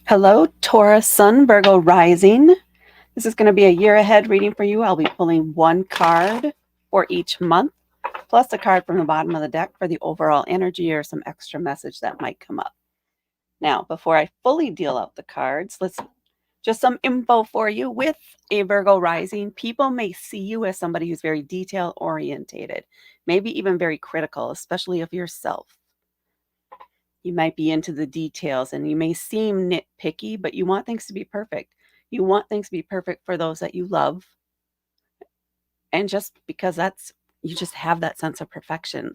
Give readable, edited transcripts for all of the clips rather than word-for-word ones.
Hello, Taurus Sun, Virgo Rising. This is going to be a year ahead reading for you. I'll be pulling one card for each month, plus a card from the bottom of the deck for the overall energy or some extra message that might come up. Now, before I fully deal out the cards, let's just some info for you. With a Virgo rising, people may see you as somebody who's very detail orientated, maybe even very critical, especially of yourself. You might be into the details and you may seem nitpicky, but you want things to be perfect. You want things to be perfect for those that you love. And just because you just have that sense of perfection.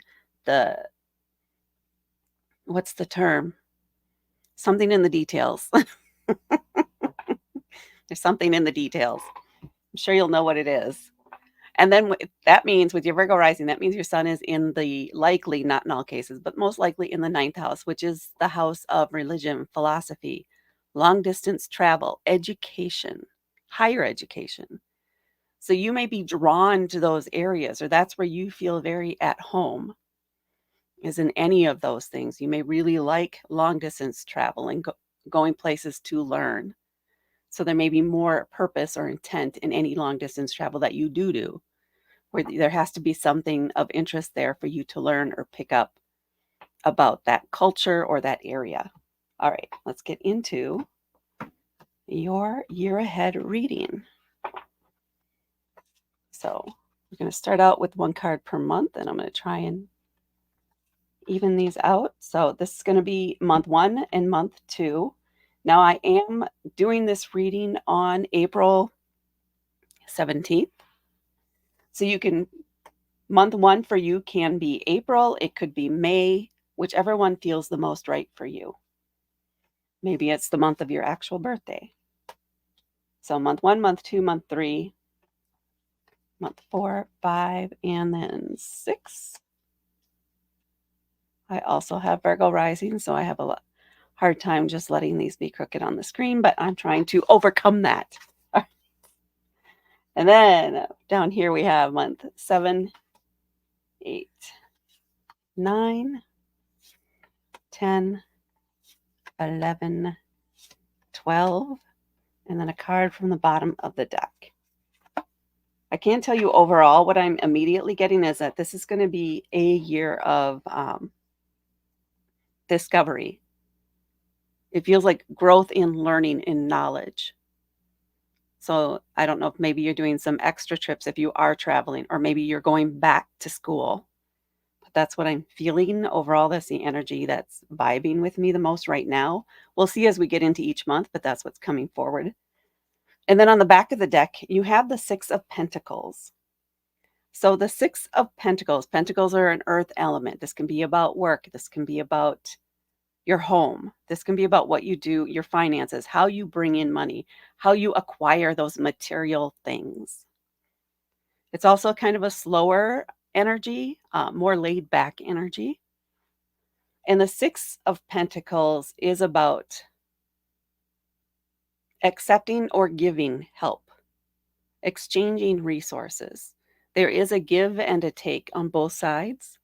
What's the term? Something in the details. There's something in the details. I'm sure you'll know what it is. And then that means with your Virgo rising, that means your sun is in the likely, not in all cases, but most likely in the 9th house, which is the house of religion, philosophy, long distance travel, education, higher education. So you may be drawn to those areas, or that's where you feel very at home, is in any of those things. You may really like long distance travel and going places to learn. So there may be more purpose or intent in any long distance travel that you do, where there has to be something of interest there for you to learn or pick up about that culture or that area. All right, let's get into your year ahead reading. So we're going to start out with one card per month, and I'm going to try and even these out. So this is going to be month 1 and month 2. Now I am doing this reading on April 17th. So you can, month 1 for you can be April, it could be May, whichever one feels the most right for you. Maybe it's the month of your actual birthday. So month 1, month 2, month 3, month 4, 5, and then 6. I also have Virgo rising, so I have a hard time just letting these be crooked on the screen, but I'm trying to overcome that. And then down here we have month 7, 8, 9, 10, 11, 12, and then a card from the bottom of the deck. I can't tell you overall. What I'm immediately getting is that this is going to be a year of discovery. It feels like growth in learning, in knowledge. So I don't know if maybe you're doing some extra trips if you are traveling, or maybe you're going back to school. But that's what I'm feeling overall. That's the energy that's vibing with me the most right now. We'll see as we get into each month, but that's what's coming forward. And then on the back of the deck, you have the 6 of Pentacles. So the 6 of Pentacles, Pentacles are an earth element. This can be about work. This can be about your home. This can be about what you do, your finances, how you bring in money, how you acquire those material things. It's also kind of a slower energy, more laid back energy. And the 6 of Pentacles is about accepting or giving help, exchanging resources. There is a give and a take on both sides.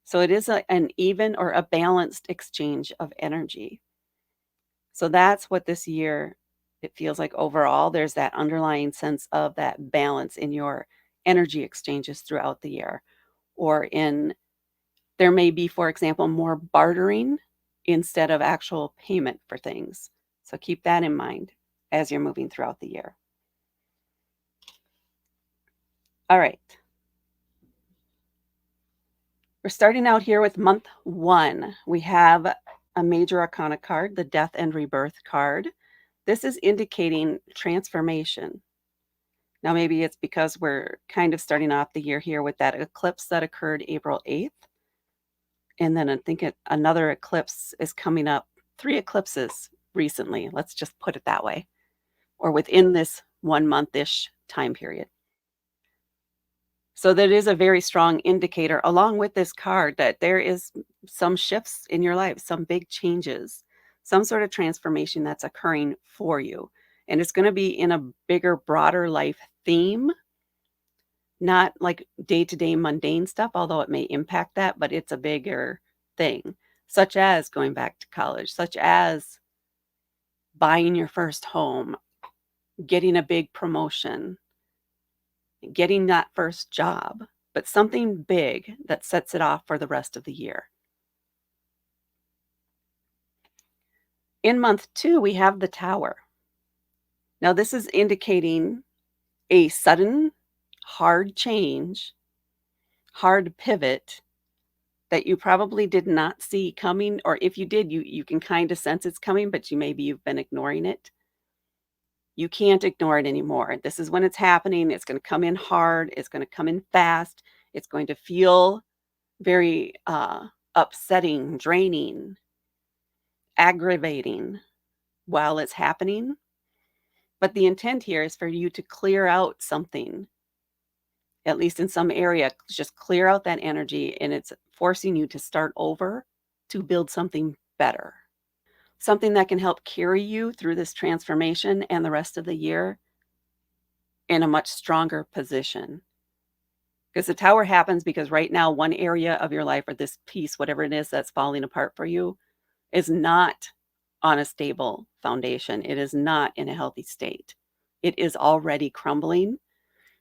So it is an even or a balanced exchange of energy. So that's what this year, it feels like overall. There's that underlying sense of that balance in your energy exchanges throughout the year. There may be, for example, more bartering instead of actual payment for things. So keep that in mind as you're moving throughout the year. All right. We're starting out here with month 1. We have a major arcana card, the Death and Rebirth card. This is indicating transformation. Now, maybe it's because we're kind of starting off the year here with that eclipse that occurred April 8th. And then I think another eclipse is coming up, 3 eclipses recently. Let's just put it that way, or within this 1 month-ish time period. So that is a very strong indicator, along with this card, that there is some shifts in your life, some big changes, some sort of transformation that's occurring for you. And it's going to be in a bigger, broader life theme, not like day-to-day mundane stuff, although it may impact that, but it's a bigger thing, such as going back to college, such as buying your first home, getting a big promotion, getting that first job, but something big that sets it off for the rest of the year. In month 2, we have the Tower. Now, this is indicating a sudden, hard change, hard pivot that you probably did not see coming, or if you did, you can kind of sense it's coming, but you've been ignoring it. You can't ignore it anymore. This is when it's happening. It's going to come in hard. It's going to come in fast. It's going to feel very upsetting, draining, aggravating while it's happening. But the intent here is for you to clear out something, at least in some area, just clear out that energy, and it's forcing you to start over to build something better. Something that can help carry you through this transformation and the rest of the year in a much stronger position. Because the Tower happens because right now, one area of your life or this piece, whatever it is that's falling apart for you, is not on a stable foundation. It is not in a healthy state. It is already crumbling.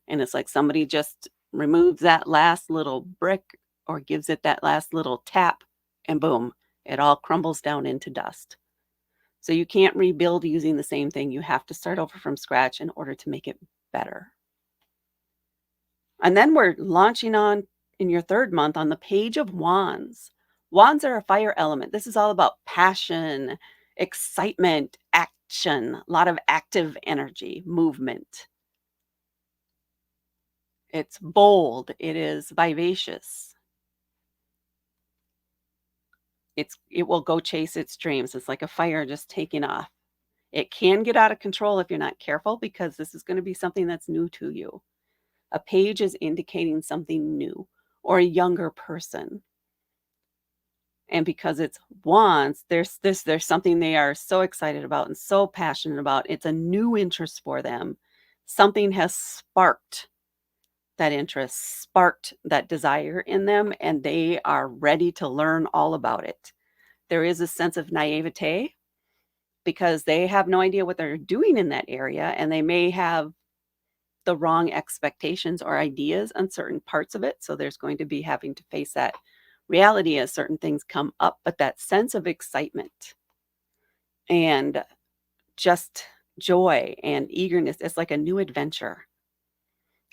And it's like somebody just removes that last little brick or gives it that last little tap, and boom, it all crumbles down into dust. So you can't rebuild using the same thing. You have to start over from scratch in order to make it better. And then we're launching on in your 3rd month on the Page of Wands. Wands are a fire element. This is all about passion, excitement, action, a lot of active energy, movement. It's bold. It is vivacious. It will go chase its dreams. It's like a fire just taking off. It can get out of control if you're not careful, because this is going to be something that's new to you. A page is indicating something new or a younger person. And because it's wands, there's something they are so excited about and so passionate about. It's a new interest for them. Something has sparked that interest, sparked that desire in them, and they are ready to learn all about it. There is a sense of naivete because they have no idea what they're doing in that area, and they may have the wrong expectations or ideas on certain parts of it. So there's going to be having to face that reality as certain things come up, but that sense of excitement and just joy and eagerness is like a new adventure,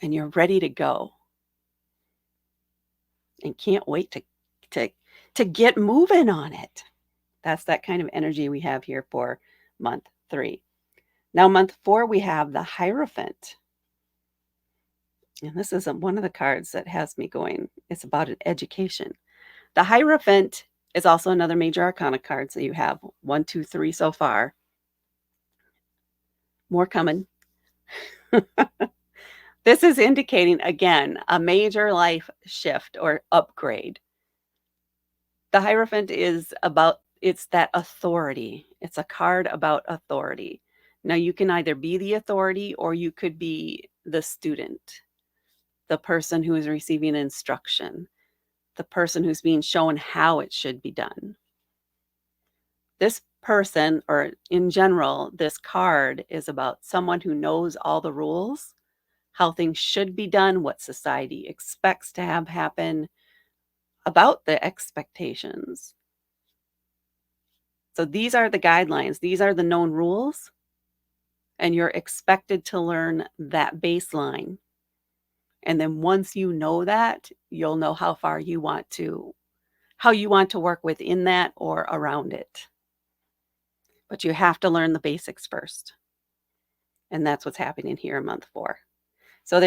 and you're ready to go and can't wait to get moving on it. That's that kind of energy we have here for month 3. Now, month 4, we have the Hierophant. And this is one of the cards that has me going. It's about an education. The Hierophant is also another major arcana card. So you have 1, 2, 3 so far. More coming. This is indicating, again, a major life shift or upgrade. The Hierophant is about, it's that authority. It's a card about authority. Now, you can either be the authority or you could be the student, the person who is receiving instruction, the person who's being shown how it should be done. This person, or in general, this card is about someone who knows all the rules, how things should be done, what society expects to have happen, about the expectations. So these are the guidelines. These are the known rules, and you're expected to learn that baseline. And then once you know that, you'll know how you want to work within that or around it. But you have to learn the basics first. And that's what's happening here in month 4. So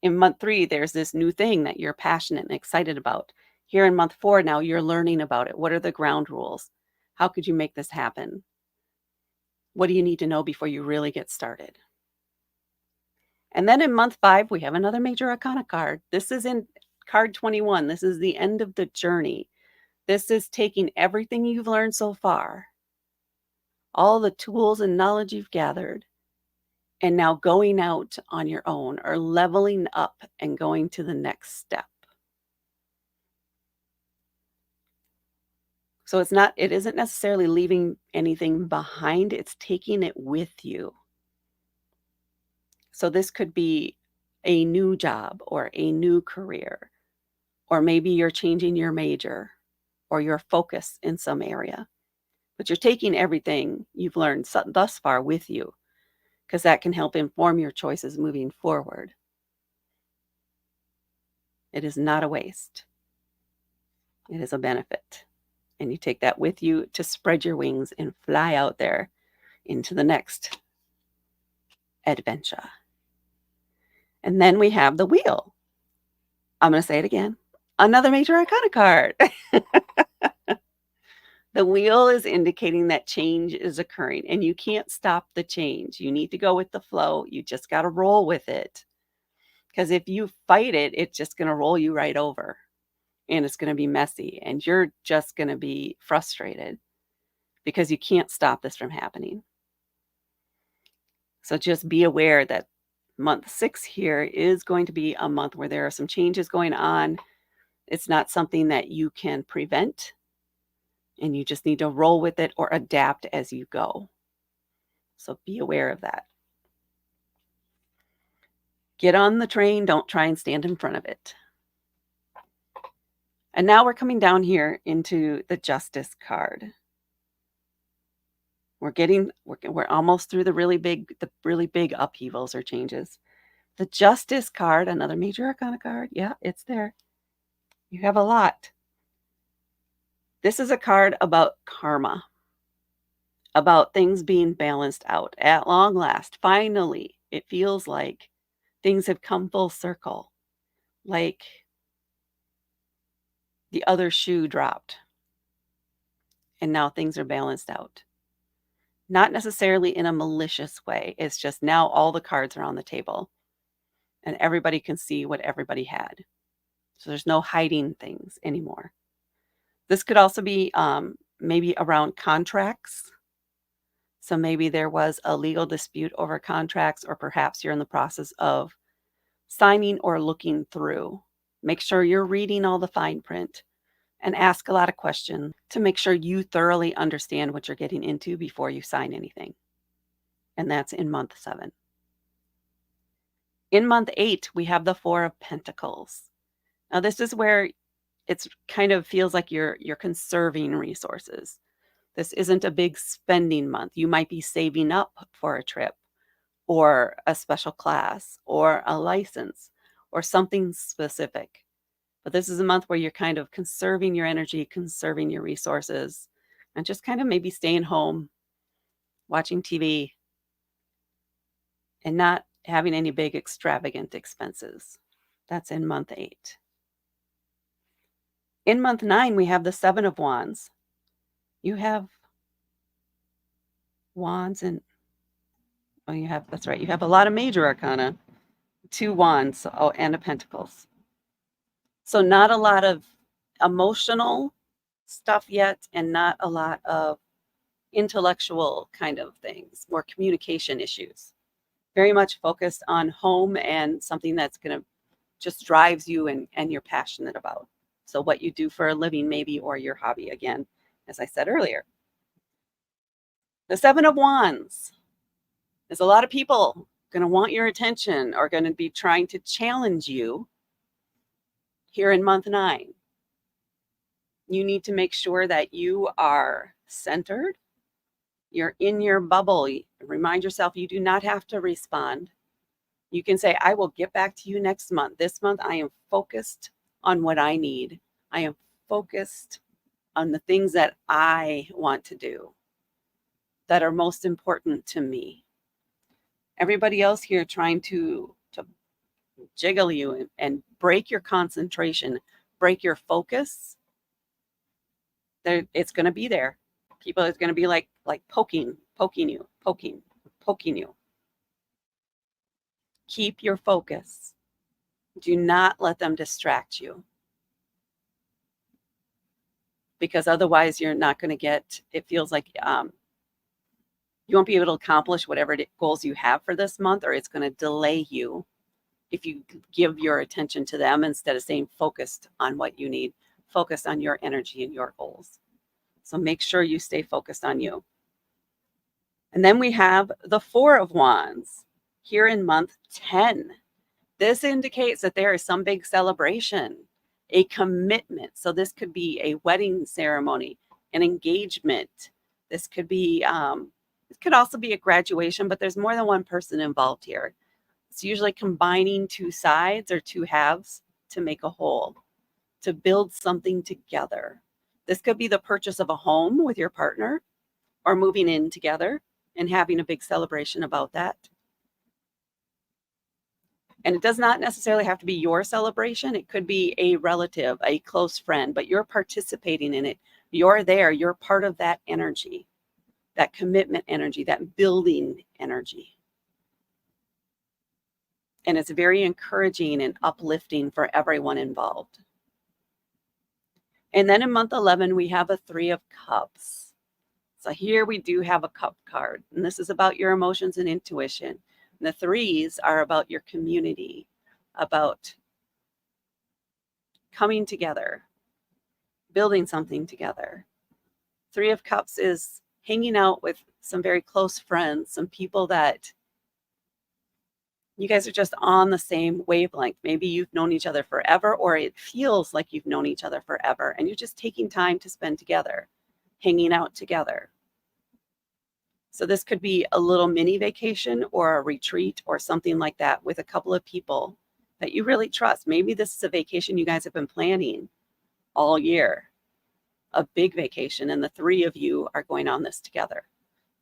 in month 3, there's this new thing that you're passionate and excited about. Here in month 4, now you're learning about it. What are the ground rules? How could you make this happen? What do you need to know before you really get started? And then in month 5, we have another major arcana card. This is in card 21. This is the end of the journey. This is taking everything you've learned so far, all the tools and knowledge you've gathered, and now going out on your own or leveling up and going to the next step. So it isn't necessarily leaving anything behind, it's taking it with you. So this could be a new job or a new career, or maybe you're changing your major or your focus in some area. But you're taking everything you've learned thus far with you, because that can help inform your choices moving forward. It is not a waste. It is a benefit. And you take that with you to spread your wings and fly out there into the next adventure. And then we have the wheel. I'm going to say it again. Another major arcana card. The wheel is indicating that change is occurring and you can't stop the change. You need to go with the flow. You just got to roll with it. Because if you fight it, it's just going to roll you right over and it's going to be messy and you're just going to be frustrated because you can't stop this from happening. So just be aware that month 6 here is going to be a month where there are some changes going on. It's not something that you can prevent, and you just need to roll with it or adapt as you go. So be aware of that. Get on the train. Don't try and stand in front of it. And now we're coming down here into the Justice card. We're almost through the really big upheavals or changes. The Justice card, another major arcana card. Yeah, it's there. You have a lot. This is a card about karma, about things being balanced out. At long last, finally, it feels like things have come full circle, like the other shoe dropped, and now things are balanced out. Not necessarily in a malicious way. It's just now all the cards are on the table, and everybody can see what everybody had. So there's no hiding things anymore. This could also be maybe around contracts. So maybe there was a legal dispute over contracts, or perhaps you're in the process of signing or looking through. Make sure you're reading all the fine print and ask a lot of questions to make sure you thoroughly understand what you're getting into before you sign anything. And that's in month 7. In month 8, we have the 4 of Pentacles. Now, this is where it's kind of feels like you're conserving resources. This isn't a big spending month. You might be saving up for a trip or a special class or a license or something specific. But this is a month where you're kind of conserving your energy, conserving your resources, and just kind of maybe staying home, watching TV, and not having any big extravagant expenses. That's in month 8. In month 9, we have the 7 of Wands. You have Wands and, that's right, you have a lot of major arcana, 2 Wands, and a Pentacles. So not a lot of emotional stuff yet, and not a lot of intellectual kind of things, more communication issues. Very much focused on home and something that's going to just drives you and you're passionate about. So what you do for a living maybe, or your hobby, again, as I said earlier. The 7 of Wands. There's a lot of people going to want your attention or going to be trying to challenge you here in month 9. You need to make sure that you are centered. You're in your bubble. Remind yourself you do not have to respond. You can say, I will get back to you next month. This month, I am focused on what I need. I am focused on the things that I want to do that are most important to me. Everybody else here trying to jiggle you and break your concentration, break your focus, it's going to be there. People are going to be like poking you. Keep your focus. Do not let them distract you, because otherwise you're not going to get, it feels like you won't be able to accomplish whatever goals you have for this month, or it's going to delay you if you give your attention to them instead of staying focused on what you need, focused on your energy and your goals. So make sure you stay focused on you. And then we have the Four of Wands here in month 10. This indicates that there is some big celebration, a commitment. So this could be a wedding ceremony, an engagement. This could be, it could also be a graduation, but there's more than one person involved here. It's usually combining two sides or two halves to make a whole, to build something together. This could be the purchase of a home with your partner or moving in together and having a big celebration about that. And it does not necessarily have to be your celebration. It could be a relative, a close friend, but you're participating in it. You're there. You're part of that energy, that commitment energy, that building energy. And it's very encouraging and uplifting for everyone involved. And then in month 11, we have a Three of Cups. So here we do have a cup card, and this is about your emotions and intuition. And the threes are about your community, about coming together, building something together. Three of Cups is hanging out with some very close friends, some people that you guys are just on the same wavelength. Maybe you've known each other forever, or it feels like you've known each other forever, and you're just taking time to spend together, hanging out together. So this could be a little mini vacation or a retreat or something like that with a couple of people that you really trust. Maybe this is a vacation you guys have been planning all year, a big vacation, and the three of you are going on this together.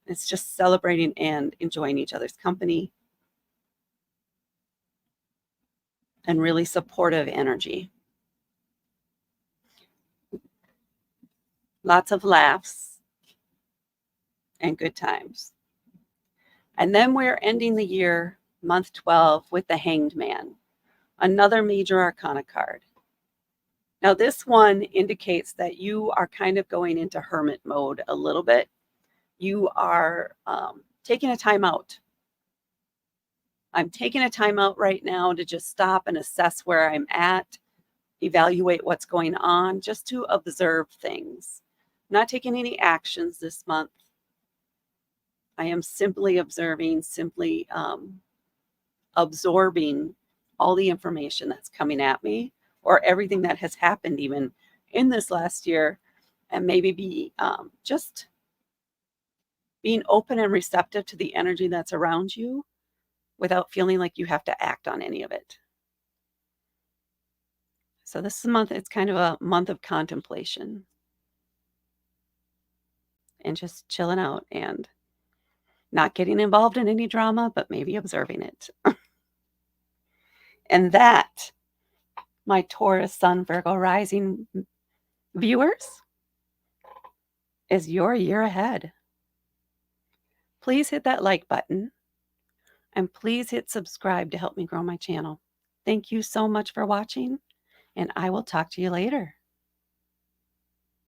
It's just celebrating and enjoying each other's company and really supportive energy. Lots of laughs and good times. And then we're ending the year, month 12, with the Hanged Man, another major arcana card. Now, this one indicates that you are kind of going into hermit mode a little bit. You are taking a time out. I'm taking a time out right now to just stop and assess where I'm at, evaluate what's going on, just to observe things. I'm not taking any actions this month. I am simply observing, simply absorbing all the information that's coming at me, or everything that has happened even in this last year, and maybe be just being open and receptive to the energy that's around you without feeling like you have to act on any of it. So this month, it's kind of a month of contemplation and just chilling out and not getting involved in any drama, but maybe observing it. And that, my Taurus Sun Virgo Rising viewers, is your year ahead. Please hit that like button and please hit subscribe to help me grow my channel. Thank you so much for watching, and I will talk to you later.